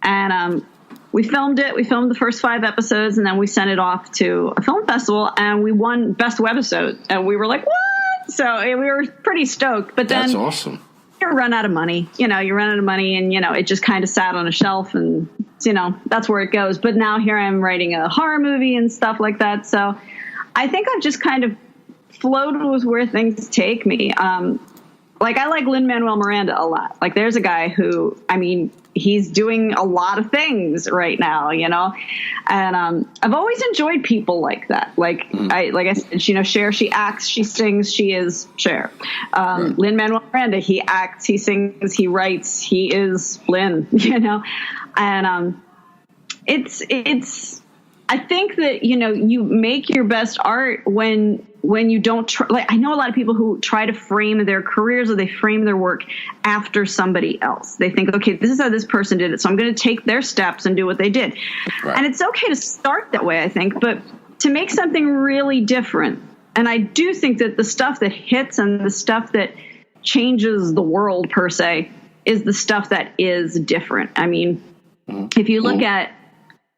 and we filmed it. We filmed the first 5 episodes, and then we sent it off to a film festival, and we won Best Webisode. And we were like, what? So we were pretty stoked. But then that's awesome. You run out of money. You know, you run out of money, and, you know, it just kind of sat on a shelf, and, you know, that's where it goes. But now here I'm writing a horror movie and stuff like that. So I think I've just kind of flowed with where things take me. Like, I like Lin-Manuel Miranda a lot. Like, there's a guy who, I mean, he's doing a lot of things right now, you know? And I've always enjoyed people like that. Like, I said, you know, Cher, she acts, she sings, she is Cher. Right. Lin-Manuel Miranda, he acts, he sings, he writes, he is Lin, you know? And it's I think that, you know, you make your best art when you don't try. Like, I know a lot of people who try to frame their careers, or they frame their work after somebody else. They think, okay, this is how this person did it, so I'm going to take their steps and do what they did. Right. And it's okay to start that way, I think, but to make something really different. And I do think that the stuff that hits and the stuff that changes the world, per se, is the stuff that is different. I mean, if you look at,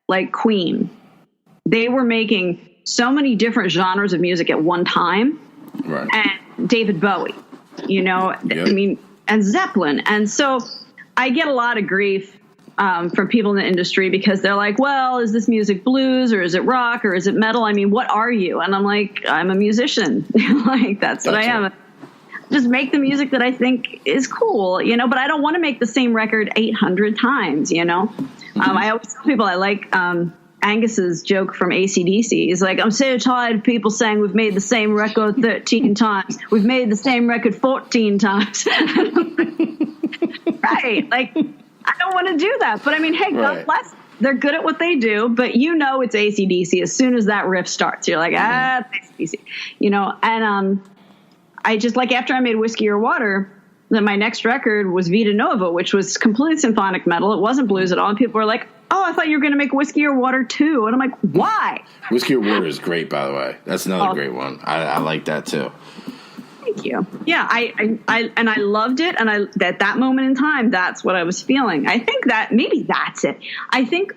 like, Queen, they were making so many different genres of music at one time. Right. And David Bowie, you know, yep. I mean, and Zeppelin. And so I get a lot of grief from people in the industry, because they're like, well, is this music blues, or is it rock, or is it metal? I mean, what are you? And I'm like, I'm a musician. Like, that's what I am. It. Just make the music that I think is cool, you know, but I don't want to make the same record 800 times, you know. I always tell people I like Angus's joke from AC/DC. He's like, I'm so tired of people saying we've made the same record 13 times. We've made the same record 14 times. Right. Like, I don't want to do that. But I mean, hey, God bless. They're good at what they do, but you know it's AC/DC as soon as that riff starts. You're like, it's AC/DC. You know, and I just, like, after I made Whiskey or Water, then my next record was Vita Nova, which was complete symphonic metal. It wasn't blues at all. And people were like, oh, I thought you were going to make Whiskey or Water too. And I'm like, why? Whiskey or Water is great, by the way. That's another great one. I like that too. Thank you. Yeah, I loved it. And at that moment in time, that's what I was feeling. I think that maybe that's it. I think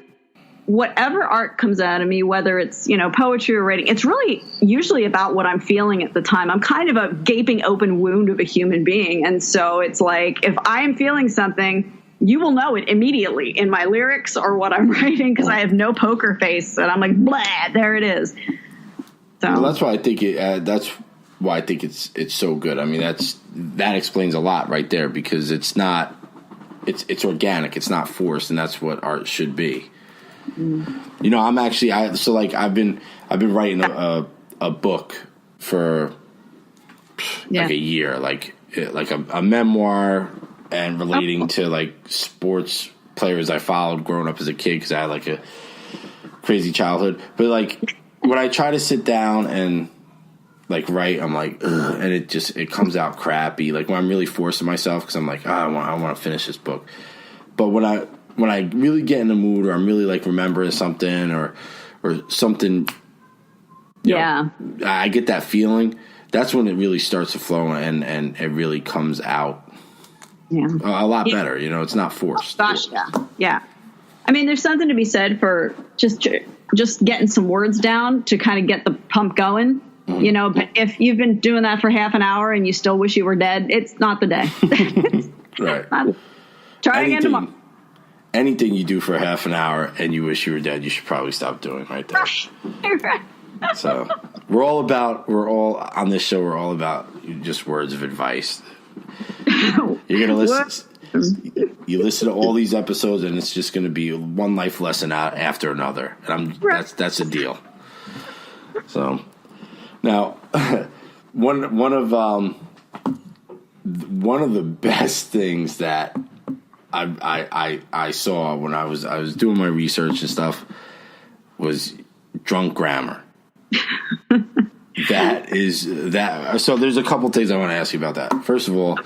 whatever art comes out of me, whether it's, you know, poetry or writing, it's really usually about what I'm feeling at the time. I'm kind of a gaping open wound of a human being. And so it's like, if I am feeling something, you will know it immediately in my lyrics or what I'm writing, because I have no poker face, and I'm like, blah, there it is. So well, that's why I think it's so good. I mean, that explains a lot right there, because it's it's organic, it's not forced, and that's what art should be. You know, I've been writing a book for like a year, like a memoir, and relating to, like, sports players I followed growing up as a kid, because I had, like, a crazy childhood. But, like, when I try to sit down and, like, write, I'm like, ugh, and it comes out crappy. Like, when I'm really forcing myself, because I'm like, I want to finish this book. But when I really get in the mood, or I'm really, like, remembering something or something, you know, I get that feeling. That's when it really starts to flow, and it really comes out. Yeah, a lot better. You know, it's not forced. Oh, gosh, yeah. I mean, there's something to be said for just getting some words down to kind of get the pump going. You know, but if you've been doing that for half an hour and you still wish you were dead, it's not the day. Right. Try again tomorrow. Anything you do for half an hour and you wish you were dead, you should probably stop doing right there. So we're all on this show. We're all about just words of advice. You're gonna listen. You listen to all these episodes, and it's just going to be one life lesson out after another, and that's a deal. So now, one of the best things that I saw when I was doing my research and stuff was drunk grammar. That is that. So there's a couple things I want to ask you about that. First of all,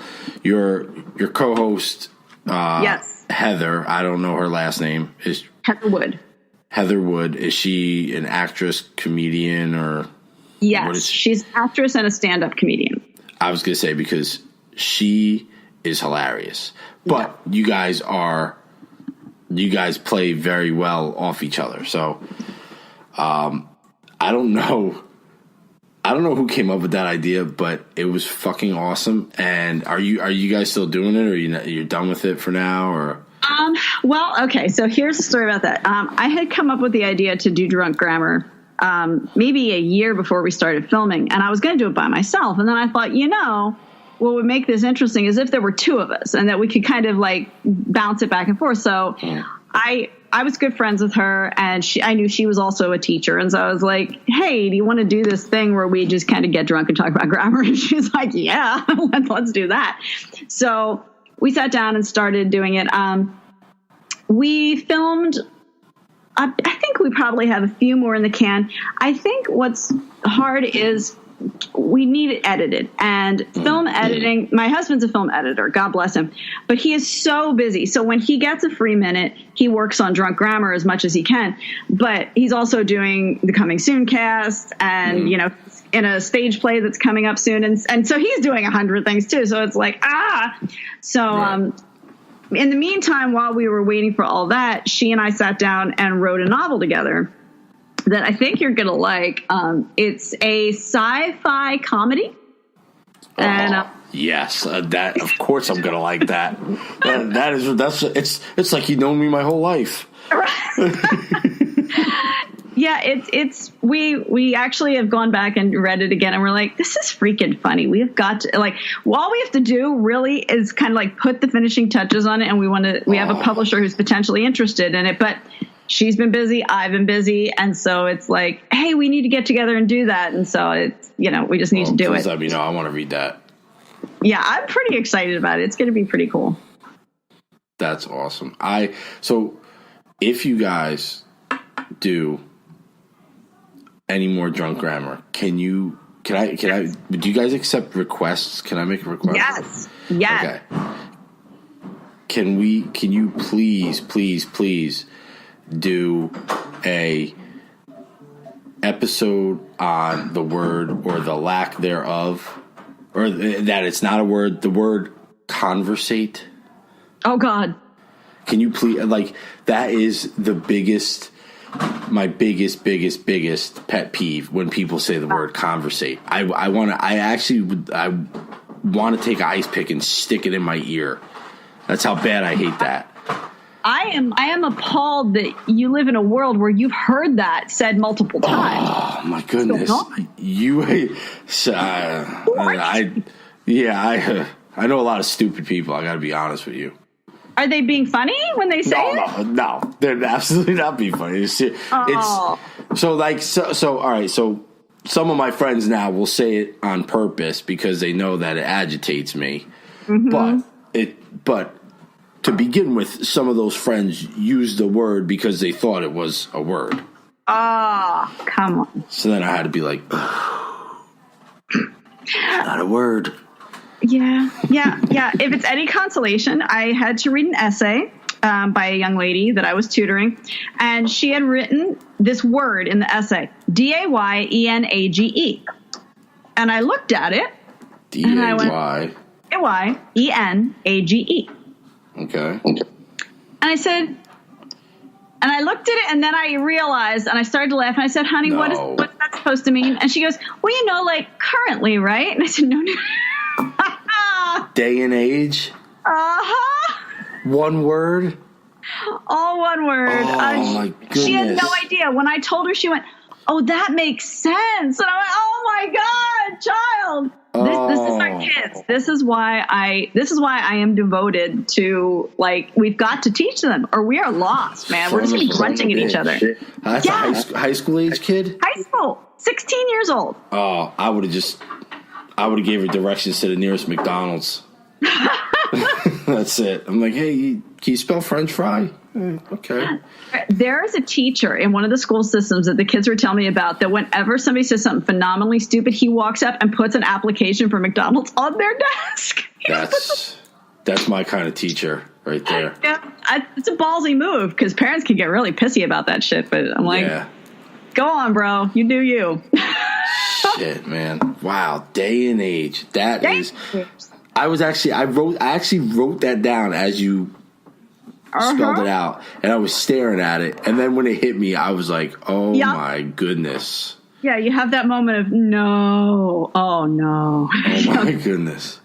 your co-host, yes, Heather. I don't know her last name. Is Heather Wood. Heather Wood. Is she an actress, comedian, or? Yes, she's an actress and a stand-up comedian. I was gonna say because she is hilarious, but you guys play very well off each other. So, I don't know who came up with that idea, but it was fucking awesome. And are you guys still doing it, or you're done with it for now, or? Well, okay. So here's the story about that. I had come up with the idea to do Drunk Grammar maybe a year before we started filming, and I was going to do it by myself. And then I thought, what would make this interesting is if there were two of us and that we could kind of like bounce it back and forth. So I was good friends with her, and I knew she was also a teacher. And so I was like, hey, do you want to do this thing where we just kind of get drunk and talk about grammar? And she's like, yeah, let's do that. So we sat down and started doing it. We filmed, I think we probably have a few more in the can. I think what's hard is we need it edited, and film editing. My husband's a film editor, God bless him, but he is so busy. So when he gets a free minute, he works on Drunk Grammar as much as he can, but he's also doing the Coming Soon cast and, in a stage play that's coming up soon. And so he's doing 100 things too. So it's like, So, in the meantime, while we were waiting for all that, she and I sat down and wrote a novel together that I think you're going to like. It's a sci-fi comedy. And yes, that of course I'm going to like that. It's like you've known me my whole life. Yeah, we actually have gone back and read it again, and we're like, this is freaking funny. We have got to, like, all we have to do really is kind of like put the finishing touches on it, and we have a publisher who's potentially interested in it, but she's been busy, I've been busy, and so it's like, hey, we need to get together and do that, and so it's, we just need to do it. Let me know. I want to read that. Yeah, I'm pretty excited about it. It's going to be pretty cool. That's awesome. So if you guys do any more Drunk Grammar, do you guys accept requests? Can I make a request? Yes. Yeah. Okay. Can you please do a episode on the word or the lack thereof, or that it's not a word, the word conversate? Oh God. Can you please, like, that is my biggest pet peeve when people say the word conversate. I want to take an ice pick and stick it in my ear. That's how bad I hate that. I am appalled that you live in a world where you've heard that said multiple times. Oh my goodness! I know a lot of stupid people. I got to be honest with you. Are they being funny when they say it? No, they're absolutely not being funny. It's so all right. So some of my friends now will say it on purpose because they know that it agitates me. Mm-hmm. But to begin with, some of those friends used the word because they thought it was a word. Oh, come on. So then I had to be like, not a word. Yeah. If it's any consolation, I had to read an essay by a young lady that I was tutoring, and she had written this word in the essay, D-A-Y-E-N-A-G-E. And I looked at it. D-A-Y-E-N-A-G-E. Okay. And I said, and I looked at it, and then I realized, and I started to laugh, and I said, honey, what's that supposed to mean? And she goes, well, like currently, right? And I said, no. Day and age? Uh-huh. One word? All one word. Oh, my goodness. She had no idea. When I told her, she went, oh, that makes sense. And I went, oh, my God, child. This is our kids. This is why I am devoted to, like, we've got to teach them or we are lost, man. We're just going to be grunting at each other. That's a high school age kid? High school. 16 years old. Oh, I would have gave her directions to the nearest McDonald's. That's it. I'm like, hey, can you spell French fry? Okay. There is a teacher in one of the school systems that the kids were telling me about that whenever somebody says something phenomenally stupid, he walks up and puts an application for McDonald's on their desk. That's my kind of teacher right there. Yeah, it's a ballsy move because parents can get really pissy about that shit. But I'm like, go on, bro. You do you. Shit, man. Wow. Day and age. That is. I actually wrote that down as you spelled it out, and I was staring at it, and then when it hit me, I was like, "Oh my goodness!" Yeah, you have that moment of no, oh no, oh my goodness.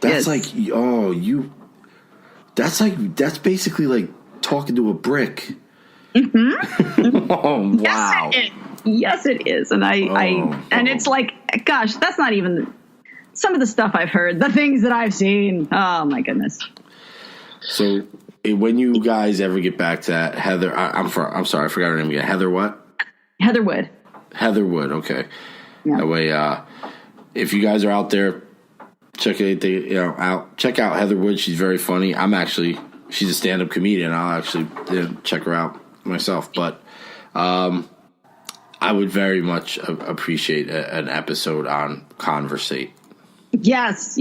That's that's basically like talking to a brick. Mm-hmm. Oh wow! Yes, it is, and and it's like, gosh, that's not even some of the stuff I've heard, the things that I've seen. Oh my goodness! So. When you guys ever get back to that, Heather, I'm sorry, I forgot her name again. Heather what? Heather Wood. Heather Wood, okay. Yeah. That way, if you guys are out there, check out Heather Wood. She's very funny. She's a stand-up comedian. I'll actually check her out myself. But I would very much appreciate an episode on Conversate. Yes,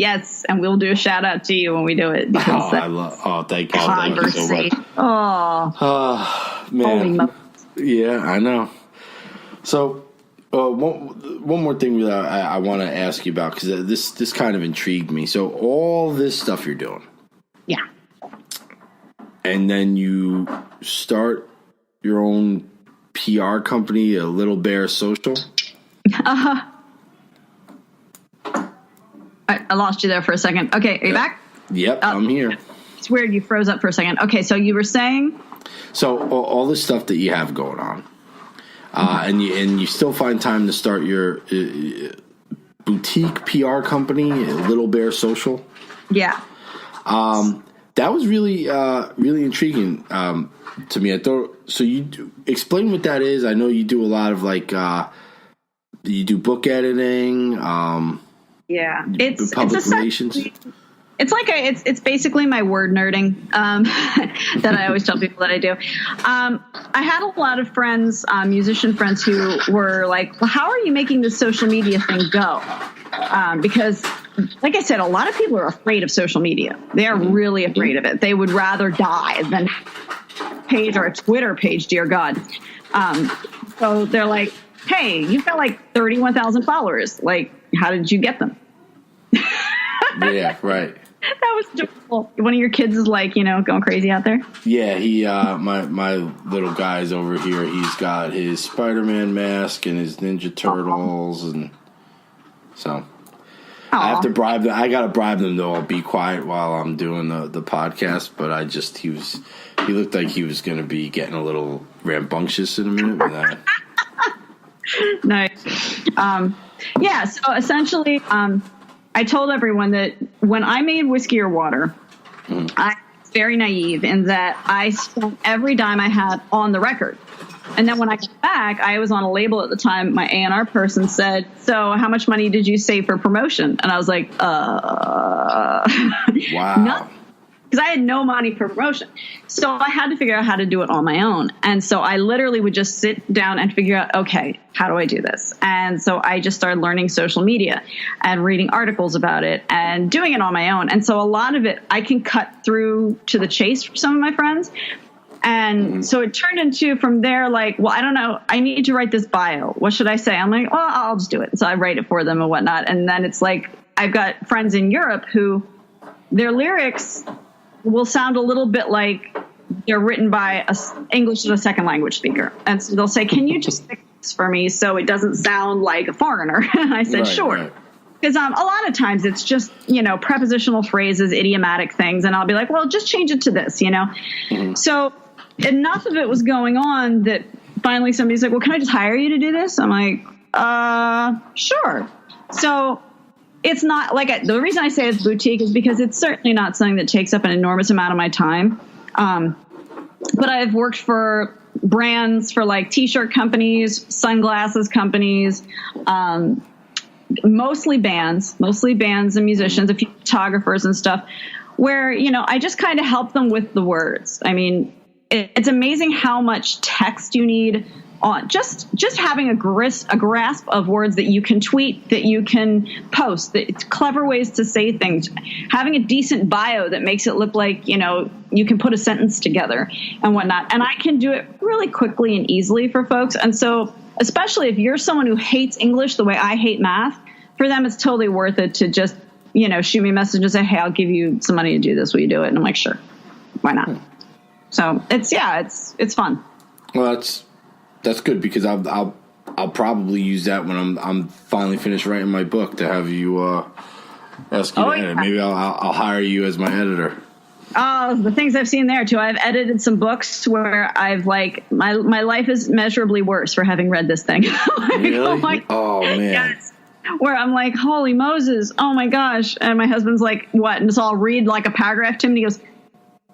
and we'll do a shout out to you when we do it. Thank you. Thank you so much. Oh, man. Yeah, I know. So, one more thing that I want to ask you about, because this kind of intrigued me. So, all this stuff you're doing. Yeah. And then you start your own PR company, a Little Bear Social. I lost you there for a second. Okay, are you back? Yep, I'm here. It's weird. You froze up for a second. Okay, so you were saying? So all the stuff that you have going on, and you still find time to start your boutique PR company, Little Bear Social. Yeah. That was really intriguing to me. I thought so. Explain what that is. I know you do a lot of you do book editing. Yeah, it's public relations. It's basically my word nerding that I always tell people that I do. I had a lot of friends, musician friends, who were like, "Well, how are you making this social media thing go?" Because, like I said, a lot of people are afraid of social media. They are really afraid of it. They would rather die than page or a Twitter page. Dear God. So they're like, "Hey, you've got 31,000 followers. Like, how did you get them?" Yeah, right. That was adorable. One of your kids is going crazy out there. Yeah, he my little guy's over here. He's got his Spider-Man mask and his Ninja Turtles, and so I have to bribe them. I gotta bribe them to all be quiet while I'm doing the podcast. But he looked like he was gonna be getting a little rambunctious in a minute. But Nice. Yeah. So essentially, I told everyone that when I made Whiskey or Water, I was very naive in that I spent every dime I had on the record. And then when I got back, I was on a label at the time. My A&R person said, "So how much money did you save for promotion?" And I was like, wow. Nothing. Because I had no money for promotion. So I had to figure out how to do it on my own. And so I literally would just sit down and figure out, okay, how do I do this? And so I just started learning social media and reading articles about it and doing it on my own. And so a lot of it, I can cut through to the chase for some of my friends. And so it turned into from there, well, I don't know, I need to write this bio. What should I say? I'm like, well, I'll just do it. So I write it for them and whatnot. And then it's I've got friends in Europe who their lyrics will sound a little bit like they're written by English as a second language speaker. And so they'll say, "Can you just fix this for me so it doesn't sound like a foreigner?" And I said, "Sure." Because a lot of times it's just, prepositional phrases, idiomatic things. And I'll be like, "Well, just change it to this, So enough of it was going on that finally somebody's like, "Well, can I just hire you to do this?" I'm like, sure. So it's not the reason I say it's boutique is because it's certainly not something that takes up an enormous amount of my time. But I've worked for brands for t-shirt companies, sunglasses companies, mostly bands and musicians, a few photographers and stuff, where, I just kind of help them with the words. I mean, it's amazing how much text you need on just having a grasp of words that you can tweet, that you can post, that it's clever ways to say things, having a decent bio that makes it look like, you can put a sentence together and whatnot. And I can do it really quickly and easily for folks. And so, especially if you're someone who hates English the way I hate math, for them, it's totally worth it to just, shoot me a message and say, hey, I'll give you some money to do this. Will you do it? And I'm like, sure. Why not? So it's fun. Well, that's good, because I'll probably use that when I'm finally finished writing my book, to have you ask you to edit. Maybe I'll hire you as my editor. Oh, the things I've seen there too. I've edited some books where I've my life is measurably worse for having read this thing. Really? Oh man. Yes. Where I'm like, holy Moses, oh my gosh. And my husband's like, what? And so I'll read like a paragraph to him and he goes,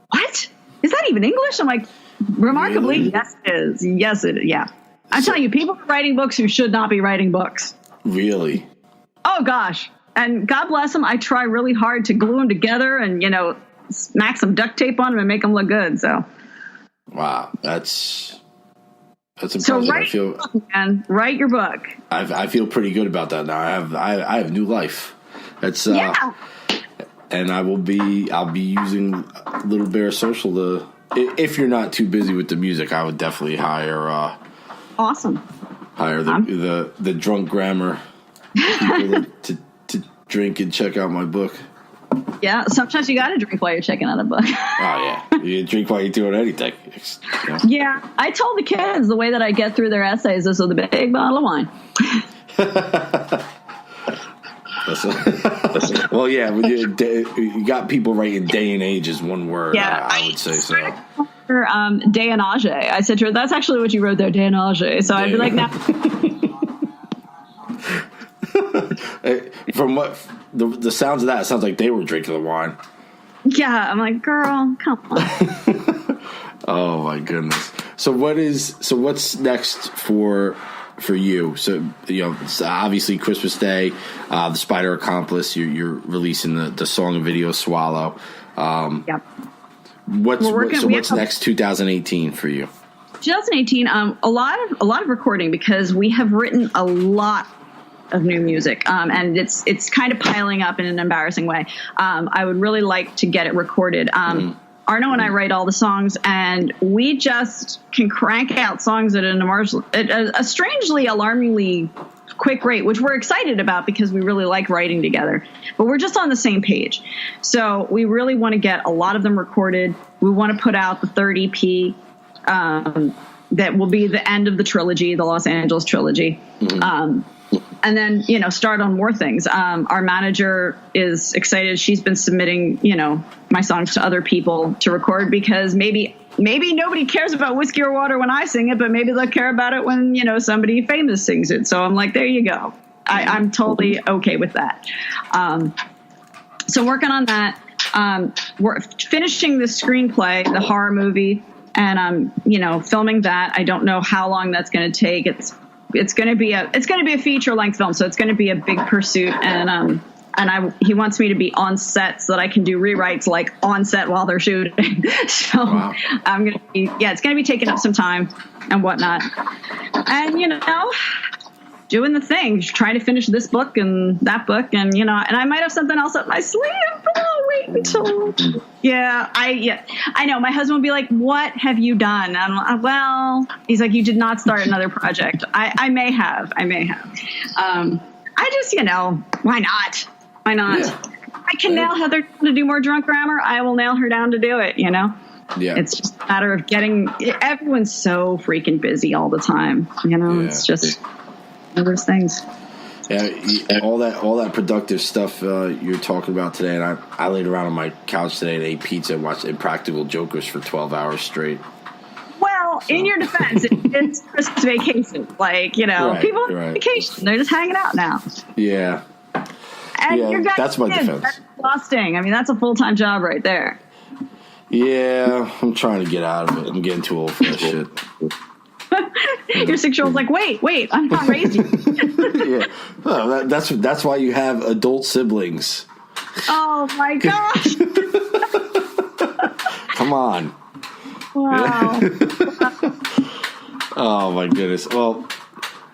what? Is that even English? I'm like, remarkably, really? Yes, it is. Yes, it is. Yeah. I'm telling you, people are writing books who should not be writing books. Really? Oh, gosh. And God bless them. I try really hard to glue them together and, smack some duct tape on them and make them look good. So. Wow. That's impressive. So write your book, man. Write your book. I feel pretty good about that now. I have new life. That's yeah. And I'll be using Little Bear Social to, if you're not too busy with the music, I would definitely hire awesome. Hire the drunk grammar people to drink and check out my book. Yeah, sometimes you got to drink while you're checking out a book. Oh yeah, you drink while you're doing anything. Yeah, I told the kids the way that I get through their essays is with a big bottle of wine. Well, yeah, you got people writing day and age as one word. Yeah, I would say so. Day and age. I said to her, that's actually what you wrote there, day and age. So I'd be like, now. From what the sounds of that, it sounds like they were drinking the wine. Yeah, I'm like, girl, come on. Oh my goodness. So what's next for you? So it's obviously Christmas Day, the Spider Accomplice. You're releasing the song and video Swallow. Yep. What's next 2018 for you? 2018, a lot of recording, because we have written a lot of new music, and it's kind of piling up in an embarrassing way. I would really like to get it recorded. Arno and I write all the songs, and we just can crank out songs at a strangely, alarmingly quick rate, which we're excited about because we really like writing together. But we're just on the same page. So we really want to get a lot of them recorded. We want to put out the third EP that will be the end of the trilogy, the Los Angeles trilogy. And then, start on more things. Our manager is excited. She's been submitting, my songs to other people to record, because maybe nobody cares about Whiskey or Water when I sing it, but maybe they'll care about it when, somebody famous sings it. So I'm like, there you go. I'm totally okay with that. So working on that. We're finishing the screenplay, the horror movie, and I'm, filming that. I don't know how long that's going to take. It's going to be a feature length film, so it's going to be a big pursuit. And he wants me to be on set so that I can do rewrites like on set while they're shooting. So wow. It's going to be taking up some time and whatnot. And doing the thing, trying to finish this book and that book, and and I might have something else up my sleeve, but I'll wait until. I know. My husband would be like, "What have you done?" And I'm like, well, he's like, "You did not start another project." I may have. I just, why not? Why not? Yeah. I can nail Heather to do more drunk grammar. I will nail her down to do it. Yeah. It's just a matter of everyone's so freaking busy all the time. It's just. Those things. Yeah, all that productive stuff you're talking about today, and I laid around on my couch today and ate pizza and watched Impractical Jokers for 12 hours straight. Well, in your defense, it's Christmas vacation. Like, people on vacation. They're just hanging out now. Yeah. And that's my defense. That's exhausting. I mean, that's a full-time job right there. Yeah, I'm trying to get out of it. I'm getting too old for that shit. Your 6-year-old's like, wait, I'm not raised yet. Yeah, that's why you have adult siblings. Oh my gosh! Come on. Wow. Oh my goodness. Well,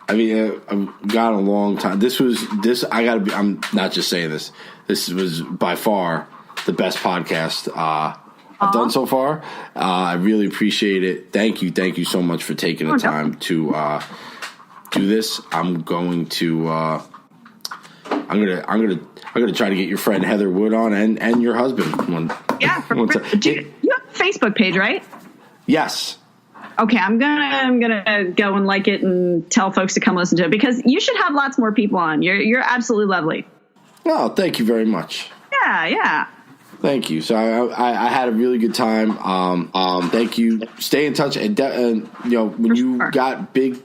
I mean, I've gone a long time. I'm not just saying this. This was by far the best podcast I've done so far. I really appreciate it. Thank you so much for taking the time to do this. I'm going to try to get your friend Heather Wood on and your husband. You have a Facebook page, right? Yes. Okay, I'm gonna go and like it and tell folks to come listen to it, because you should have lots more people on. You're absolutely lovely. Oh, thank you very much. Yeah. Thank you. So I had a really good time. Thank you. Stay in touch, and when you got big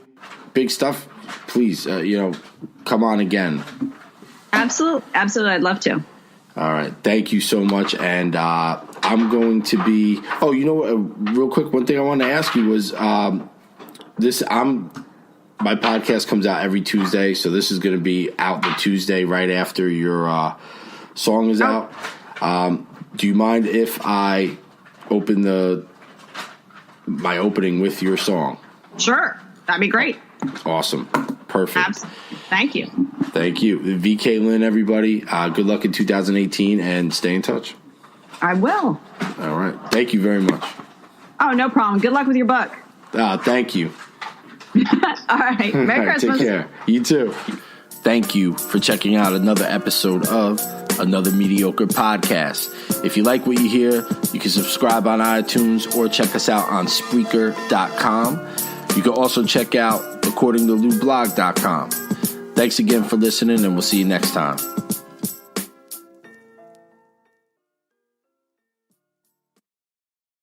stuff, please come on again. Absolutely. I'd love to. All right. Thank you so much. And I'm going to be. Oh, real quick, one thing I wanted to ask you was my podcast comes out every Tuesday, so this is going to be out the Tuesday right after your song is out. Do you mind if I open my opening with your song? Sure. That'd be great. Awesome. Perfect. Absolutely. Thank you. Thank you. VK Lynne, everybody. Good luck in 2018 and stay in touch. I will. All right. Thank you very much. Oh, no problem. Good luck with your book. Thank you. All right. Merry Christmas. Take care. You too. Thank you for checking out another episode of Another Mediocre Podcast. If you like what you hear, you can subscribe on iTunes or check us out on Spreaker.com. You can also check out accordingtolublog.com. Thanks again for listening, and we'll see you next time.